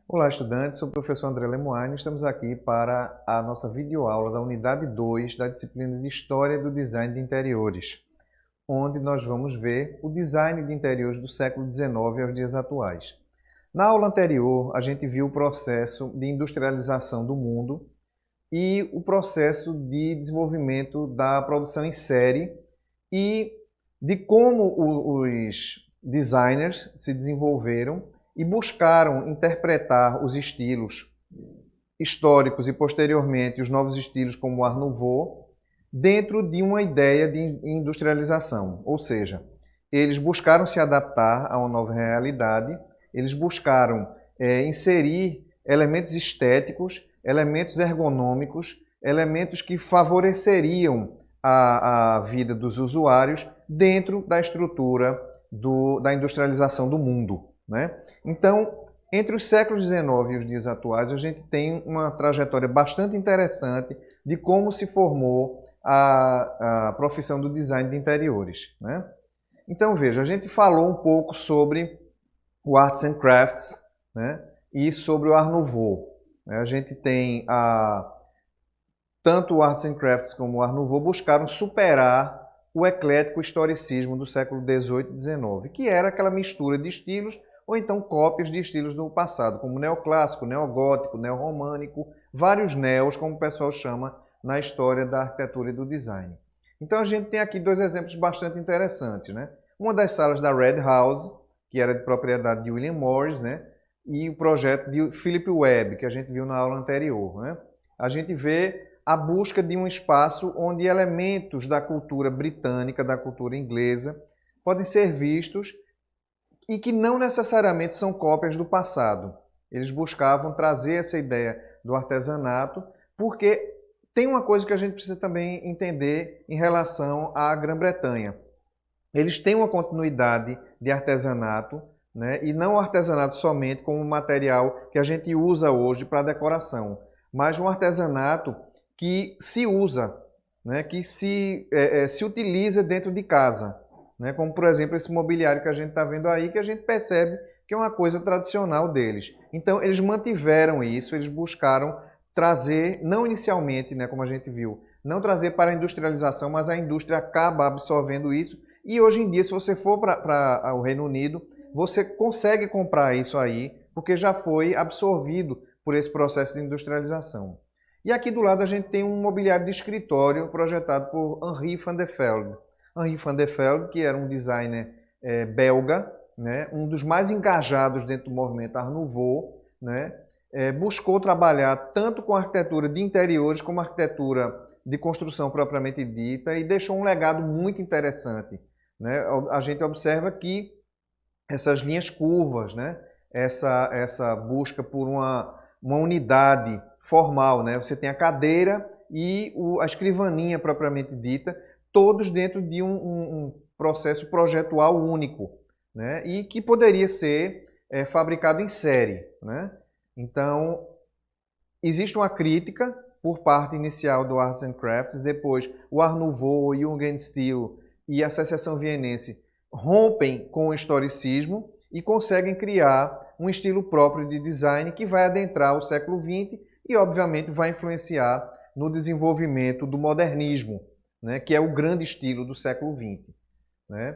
Olá, estudantes. Sou o professor André Lemoine. Estamos aqui para a nossa videoaula da unidade 2 da disciplina de História do Design de Interiores, onde nós vamos ver o design de interiores do século XIX aos dias atuais. Na aula anterior, a gente viu o processo de industrialização do mundo e o processo de desenvolvimento da produção em série e de como os designers se desenvolveram e buscaram interpretar os estilos históricos e posteriormente os novos estilos como o Art Nouveau dentro de uma ideia de industrialização, ou seja, eles buscaram se adaptar a uma nova realidade, eles buscaram inserir elementos estéticos, elementos ergonômicos, elementos que favoreceriam a vida dos usuários dentro da estrutura da industrialização do mundo, né? Então, entre os séculos XIX e os dias atuais, a gente tem uma trajetória bastante interessante de como se formou a profissão do design de interiores, né? Então, veja, a gente falou um pouco sobre o Arts and Crafts, né, e sobre o Art Nouveau. A gente tem tanto o Arts and Crafts como o Art Nouveau buscaram superar o eclético historicismo do século XVIII e XIX, que era aquela mistura de estilos ou então cópias de estilos do passado, como neoclássico, neogótico, neorromânico, vários neos, como o pessoal chama na história da arquitetura e do design. Então a gente tem aqui dois exemplos bastante interessantes, né? Uma das salas da Red House, que era de propriedade de William Morris, né? E o projeto de Philip Webb, que a gente viu na aula anterior, né? A gente vê a busca de um espaço onde elementos da cultura britânica, da cultura inglesa, podem ser vistos e que não necessariamente são cópias do passado. Eles buscavam trazer essa ideia do artesanato, porque tem uma coisa que a gente precisa também entender em relação à Grã-Bretanha. Eles têm uma continuidade de artesanato, né? E não o artesanato somente como material que a gente usa hoje para decoração, mas um artesanato que se usa, né? Que se utiliza dentro de casa, né? Como, por exemplo, esse mobiliário que a gente está vendo aí, que a gente percebe que é uma coisa tradicional deles. Então, eles mantiveram isso, eles buscaram trazer, não inicialmente, né, como a gente viu, não trazer para a industrialização, mas a indústria acaba absorvendo isso. E hoje em dia, se você for para o Reino Unido, você consegue comprar isso aí, porque já foi absorvido por esse processo de industrialização. E aqui do lado a gente tem um mobiliário de escritório projetado por Henri van der Velde. Henri van der Velde, que era um designer belga, né, um dos mais engajados dentro do movimento Art Nouveau, né, buscou trabalhar tanto com arquitetura de interiores como arquitetura de construção propriamente dita e deixou um legado muito interessante, né? A gente observa que essas linhas curvas, né, essa busca por uma unidade formal, né? Você tem a cadeira e a escrivaninha propriamente dita, todos dentro de um processo projetual único, né? E que poderia ser fabricado em série, né? Então, existe uma crítica por parte inicial do Arts and Crafts, depois o Art Nouveau, o Jugendstil e a Associação Vienense rompem com o historicismo e conseguem criar um estilo próprio de design que vai adentrar o século XX e, obviamente, vai influenciar no desenvolvimento do modernismo, né, que é o grande estilo do século XX. Né?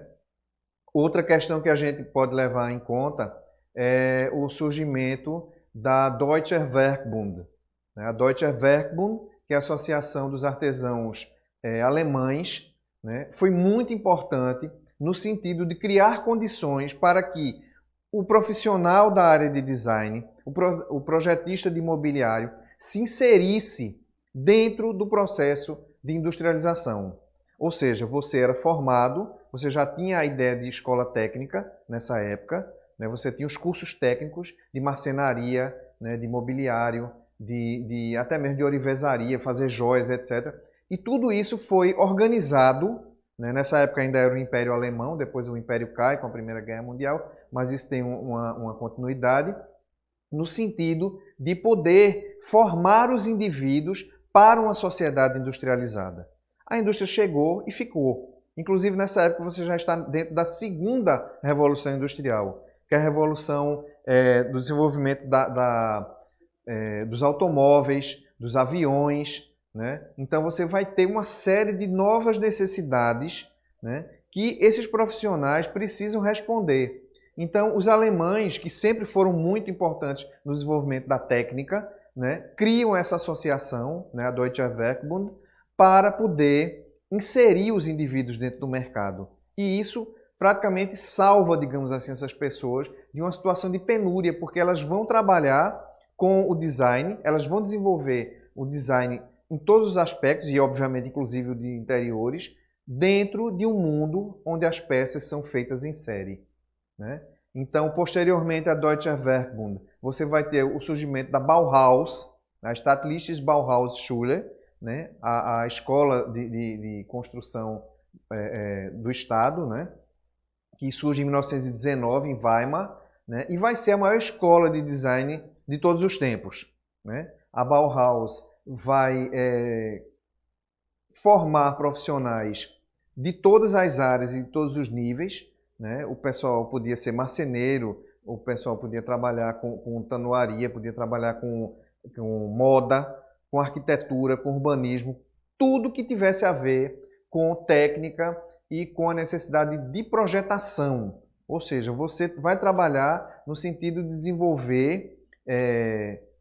Outra questão que a gente pode levar em conta é o surgimento da Deutscher Werkbund. A Deutscher Werkbund, que é a Associação dos Artesãos Alemães, né, foi muito importante no sentido de criar condições para que o profissional da área de design, o projetista de imobiliário, se inserisse dentro do processo de industrialização. Ou seja, você era formado, você já tinha a ideia de escola técnica nessa época, né? Você tinha os cursos técnicos de marcenaria, né, de mobiliário, até mesmo de orivesaria, fazer joias, etc. E tudo isso foi organizado né? Nessa época ainda era o Império Alemão, depois o Império cai com a Primeira Guerra Mundial, mas isso tem uma continuidade no sentido de poder formar os indivíduos para uma sociedade industrializada. A indústria chegou e ficou. Inclusive, nessa época, você já está dentro da segunda revolução industrial, que é a revolução do desenvolvimento dos automóveis, dos aviões, né? Então, você vai ter uma série de novas necessidades, né, que esses profissionais precisam responder. Então, os alemães, que sempre foram muito importantes no desenvolvimento da técnica, né, criam essa associação, né, a Deutsche Werkbund, para poder inserir os indivíduos dentro do mercado. E isso praticamente salva, digamos assim, essas pessoas de uma situação de penúria, porque elas vão trabalhar com o design, elas vão desenvolver o design em todos os aspectos, e obviamente inclusive o de interiores, dentro de um mundo onde as peças são feitas em série, né? Então, posteriormente à Deutsche Werkbund, você vai ter o surgimento da Bauhaus, a Staatliches Bauhausschule, né? A escola de construção do Estado, né? Que surge em 1919 em Weimar, né? E vai ser a maior escola de design de todos os tempos, né? A Bauhaus vai formar profissionais de todas as áreas e de todos os níveis, né? O pessoal podia ser marceneiro, o pessoal podia trabalhar com tanuaria, podia trabalhar com moda, com arquitetura, com urbanismo, tudo que tivesse a ver com técnica e com a necessidade de projetação. Ou seja, você vai trabalhar no sentido de desenvolver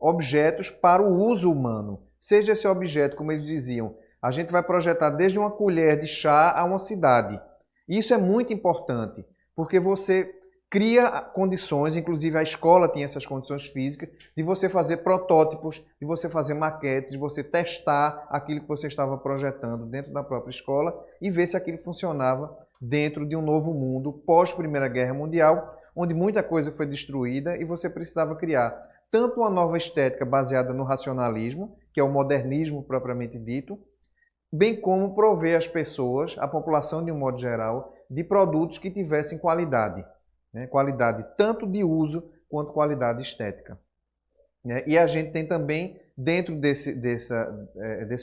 objetos para o uso humano. Seja esse objeto, como eles diziam, a gente vai projetar desde uma colher de chá a uma cidade. Isso é muito importante, porque você cria condições, inclusive a escola tinha essas condições físicas, de você fazer protótipos, de você fazer maquetes, de você testar aquilo que você estava projetando dentro da própria escola e ver se aquilo funcionava dentro de um novo mundo pós-Primeira Guerra Mundial, onde muita coisa foi destruída e você precisava criar tanto uma nova estética baseada no racionalismo, que é o modernismo propriamente dito, bem como prover às pessoas, à população de um modo geral, de produtos que tivessem qualidade, né? Qualidade tanto de uso quanto qualidade estética, né? E a gente tem também, dentro desse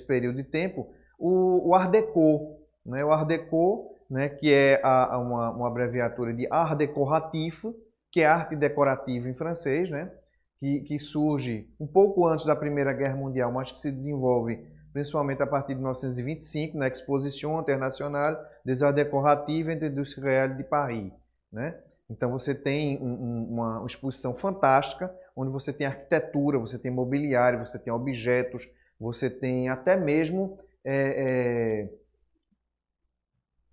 período de tempo, o Art Deco, né? O Art Deco, né? Que é uma abreviatura de Art Décoratif, que é arte decorativa em francês, né? Que surge um pouco antes da Primeira Guerra Mundial, mas que se desenvolve principalmente a partir de 1925, na Exposition Internationale des Arts Décoratifs et Industriels de Paris, né? Então você tem uma exposição fantástica, onde você tem arquitetura, você tem mobiliário, você tem objetos, você tem até mesmo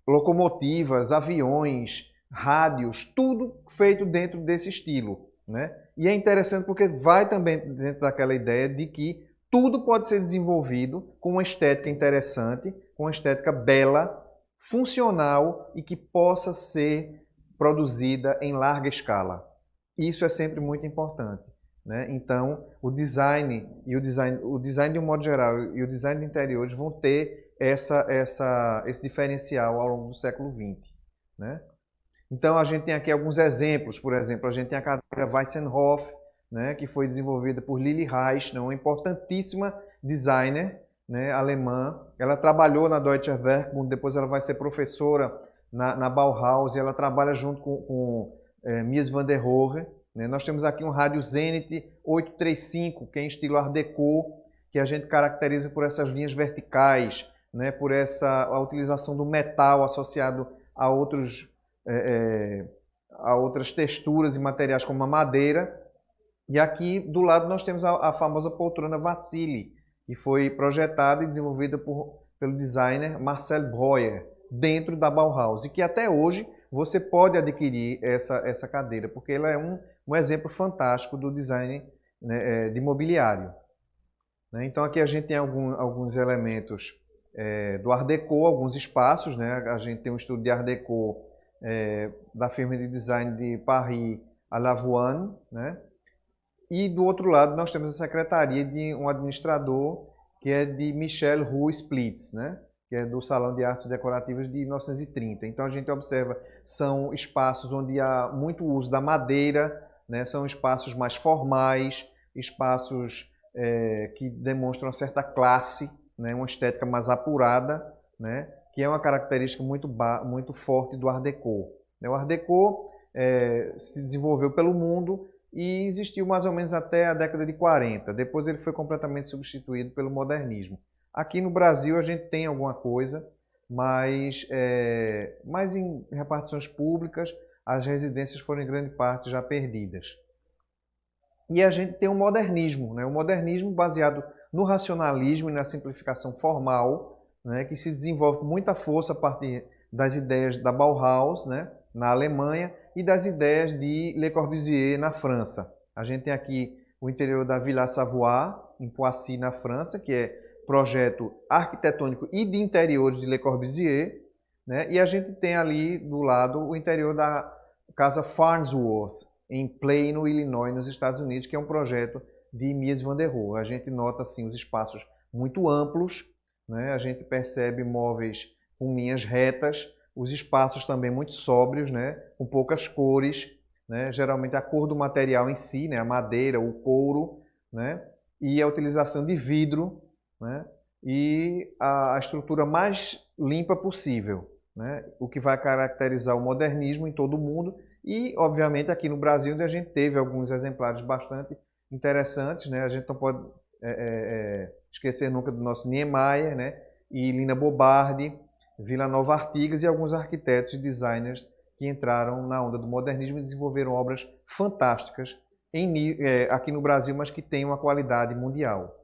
locomotivas, aviões, rádios, tudo feito dentro desse estilo, né? E é interessante porque vai também dentro daquela ideia de que tudo pode ser desenvolvido com uma estética interessante, com uma estética bela, funcional e que possa ser produzida em larga escala. Isso é sempre muito importante, né? Então, o design de um modo geral e o design de interiores vão ter esse diferencial ao longo do século XX, né? Então, a gente tem aqui alguns exemplos. Por exemplo, a gente tem a cadeira Weissenhof, né, que foi desenvolvida por Lili Reich, uma importantíssima designer, né, alemã. Ela trabalhou na Deutsche Werkbund, depois ela vai ser professora na Bauhaus, e ela trabalha junto com Mies van der Rohe, né. Nós temos aqui um rádio Zenit 835, que é em estilo Art Deco, que a gente caracteriza por essas linhas verticais, né, por a utilização do metal associado a outras texturas e materiais como a madeira. E aqui do lado nós temos a famosa poltrona Vassili, que foi projetada e desenvolvida pelo designer Marcel Breuer, dentro da Bauhaus, e que até hoje você pode adquirir essa cadeira, porque ela é um exemplo fantástico do design, né, de mobiliário, né? Então aqui a gente tem alguns elementos do Art Deco, alguns espaços, né? A gente tem um estudo de Art Deco da firma de design de Paris, a Lavoine, né? E do outro lado nós temos a secretaria de um administrador que é de Michel Roux Splitz, né? que é do Salão de Artes Decorativas de 1930. Então a gente observa, são espaços onde há muito uso da madeira, né? São espaços mais formais, espaços que demonstram uma certa classe, né? Uma estética mais apurada, né? Que é uma característica muito forte do Art Deco. O Art Deco se desenvolveu pelo mundo e existiu mais ou menos até a década de 40. Depois ele foi completamente substituído pelo modernismo. Aqui no Brasil a gente tem alguma coisa, mas em repartições públicas as residências foram em grande parte já perdidas. E a gente tem o modernismo, né? O modernismo baseado no racionalismo e na simplificação formal, né? Que se desenvolve com muita força a partir das ideias da Bauhaus, né? Na Alemanha, e das ideias de Le Corbusier na França. A gente tem aqui o interior da Villa Savoie, em Poissy, na França, que é projeto arquitetônico e de interiores de Le Corbusier, né? E a gente tem ali do lado o interior da Casa Farnsworth, em Plano, Illinois, nos Estados Unidos, que é um projeto de Mies van der Rohe. A gente nota assim, os espaços muito amplos, né? A gente percebe móveis com linhas retas, os espaços também muito sóbrios, né? Com poucas cores, né? Geralmente a cor do material em si, né? A madeira, o couro, né? E a utilização de vidro, né? E a estrutura mais limpa possível, né? O que vai caracterizar o modernismo em todo o mundo e, obviamente, aqui no Brasil, onde a gente teve alguns exemplares bastante interessantes, né? A gente não pode esquecer nunca do nosso Niemeyer, né? E Lina Bobardi, Vila Nova Artigas e alguns arquitetos e designers que entraram na onda do modernismo e desenvolveram obras fantásticas aqui no Brasil, mas que têm uma qualidade mundial.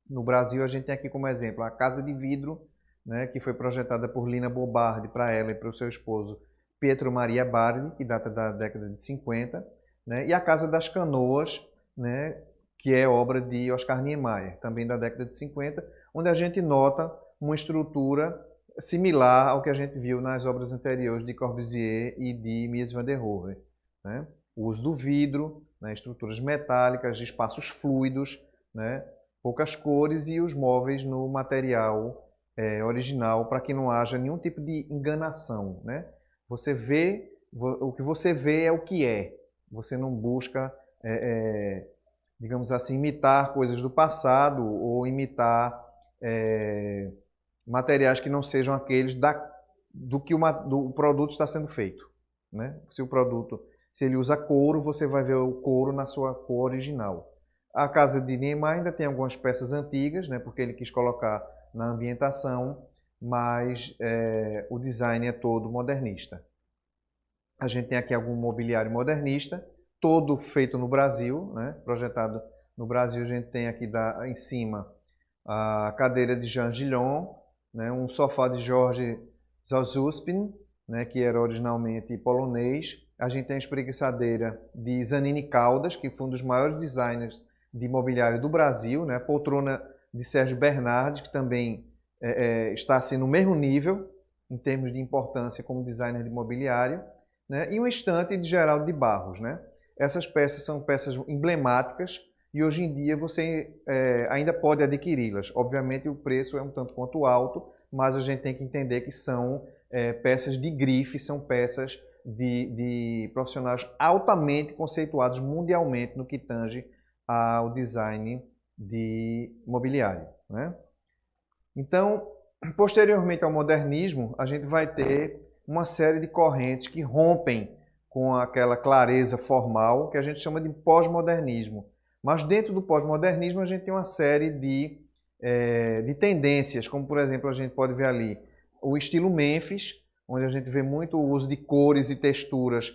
No Brasil, a gente tem aqui como exemplo a Casa de Vidro, né, que foi projetada por Lina Bobardi para ela e para o seu esposo Pietro Maria Bardi, que data da década de 50, né, e a Casa das Canoas, né, que é obra de Oscar Niemeyer, também da década de 50, onde a gente nota uma estrutura similar ao que a gente viu nas obras anteriores de Corbusier e de Mies van der Rohe, né? O uso do vidro, né, estruturas metálicas, espaços fluidos, né, poucas cores e os móveis no material original para que não haja nenhum tipo de enganação, né? Você vê, o que você vê é o que é. Você não busca, digamos assim, imitar coisas do passado ou imitar materiais que não sejam aqueles do que o produto está sendo feito, né? Se ele usa couro, você vai ver o couro na sua cor original. A casa de Niemeyer ainda tem algumas peças antigas, né, porque ele quis colocar na ambientação, mas o design é todo modernista. A gente tem aqui algum mobiliário modernista, todo feito no Brasil, né, projetado no Brasil. A gente tem aqui em cima a cadeira de Jean Gillon, né, um sofá de George Zauspin, né, que era originalmente polonês. A gente tem a espreguiçadeira de Zanini Caldas, que foi um dos maiores designers de mobiliário do Brasil, né? A poltrona de Sérgio Bernardes, que também está assim, no mesmo nível, em termos de importância como designer de mobiliário, né? E um estante de Geraldo de Barros, né? Essas peças são peças emblemáticas e hoje em dia você ainda pode adquiri-las. Obviamente o preço é um tanto quanto alto, mas a gente tem que entender que são peças de grife, são peças de profissionais altamente conceituados mundialmente no que tange ao design de mobiliário, né? Então, posteriormente ao modernismo, a gente vai ter uma série de correntes que rompem com aquela clareza formal que a gente chama de pós-modernismo. Mas dentro do pós-modernismo a gente tem uma série de tendências, como por exemplo a gente pode ver ali o estilo Memphis, onde a gente vê muito o uso de cores e texturas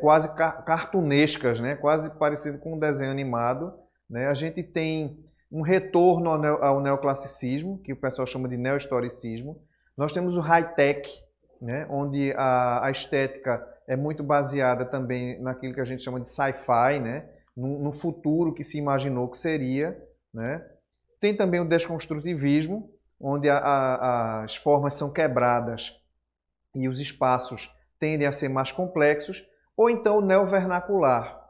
quase cartunescas, né? Quase parecido com um desenho animado, né? A gente tem um retorno ao neoclassicismo, que o pessoal chama de neohistoricismo. Nós temos o high-tech, né? Onde a estética é muito baseada também naquilo que a gente chama de sci-fi, né? No futuro que se imaginou que seria, né? Tem também o desconstrutivismo, onde as formas são quebradas e os espaços tendem a ser mais complexos, ou então o neovernacular,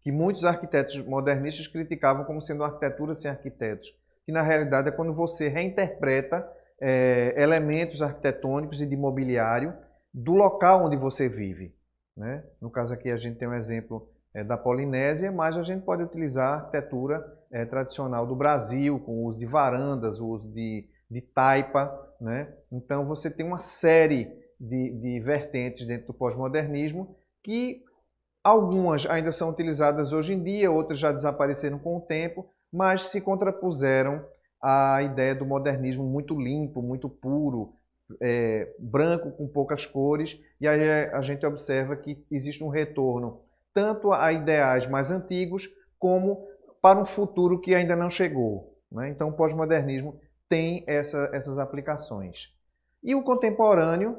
que muitos arquitetos modernistas criticavam como sendo uma arquitetura sem arquitetos, que na realidade é quando você reinterpreta elementos arquitetônicos e de mobiliário do local onde você vive, né? No caso aqui a gente tem um exemplo da Polinésia, mas a gente pode utilizar a arquitetura tradicional do Brasil, com o uso de varandas, o uso de taipa, né? Então você tem uma série de vertentes dentro do pós-modernismo que algumas ainda são utilizadas hoje em dia, outras já desapareceram com o tempo, mas se contrapuseram à ideia do modernismo muito limpo, muito puro, branco com poucas cores, e aí a gente observa que existe um retorno tanto a ideais mais antigos como para um futuro que ainda não chegou, né? Então o pós-modernismo tem essas aplicações. E o contemporâneo,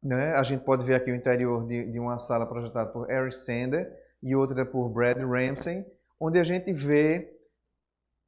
né? A gente pode ver aqui o interior de uma sala projetada por Eric Sander e outra por Brad Ramsey, onde a gente vê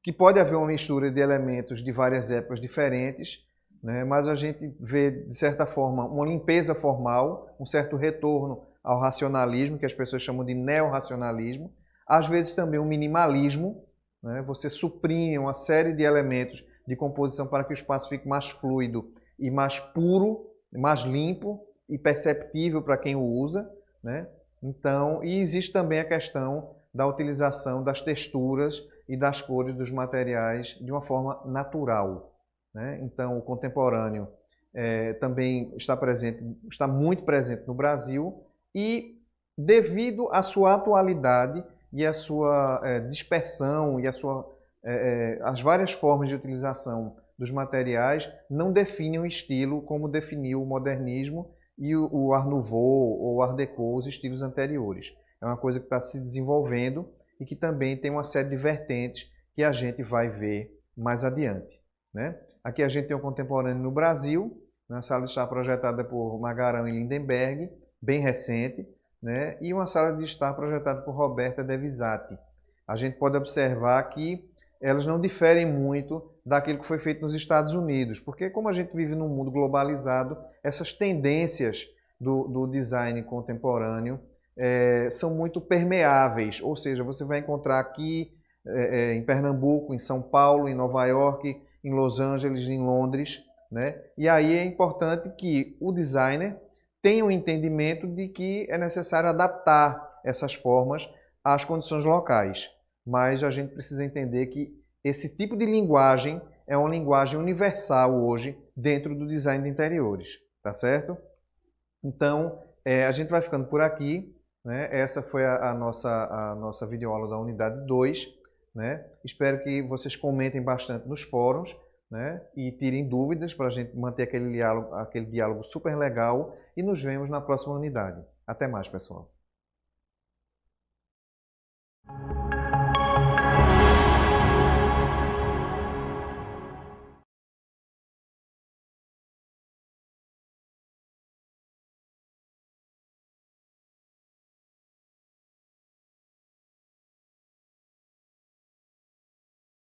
que pode haver uma mistura de elementos de várias épocas diferentes, né? Mas a gente vê, de certa forma, uma limpeza formal, um certo retorno ao racionalismo, que as pessoas chamam de neorracionalismo, às vezes também um minimalismo, né? Você suprime uma série de elementos de composição para que o espaço fique mais fluido e mais puro, mais limpo e perceptível para quem o usa, né? Então, e existe também a questão da utilização das texturas e das cores dos materiais de uma forma natural, né? Então, o contemporâneo também está muito presente no Brasil e, devido à sua atualidade e à sua dispersão e as várias formas de utilização dos materiais, não define um estilo como definiu o modernismo e o Art Nouveau ou o Art Deco, os estilos anteriores. É uma coisa que está se desenvolvendo e que também tem uma série de vertentes que a gente vai ver mais adiante, né? Aqui a gente tem o contemporâneo no Brasil, uma sala de estar projetada por Magarão e Lindenberg, bem recente, né? E uma sala de estar projetada por Roberta De Visati. A gente pode observar que elas não diferem muito daquilo que foi feito nos Estados Unidos, porque como a gente vive num mundo globalizado, essas tendências do design contemporâneo são muito permeáveis, ou seja, você vai encontrar aqui em Pernambuco, em São Paulo, em Nova York, em Los Angeles, em Londres, né? E aí é importante que o designer tenha um entendimento de que é necessário adaptar essas formas às condições locais. Mas a gente precisa entender que esse tipo de linguagem é uma linguagem universal hoje dentro do design de interiores, tá certo? Então, a gente vai ficando por aqui, né? Essa foi a nossa videoaula da unidade 2, né? Espero que vocês comentem bastante nos fóruns, né? E tirem dúvidas para a gente manter aquele diálogo super legal e nos vemos na próxima unidade. Até mais, pessoal!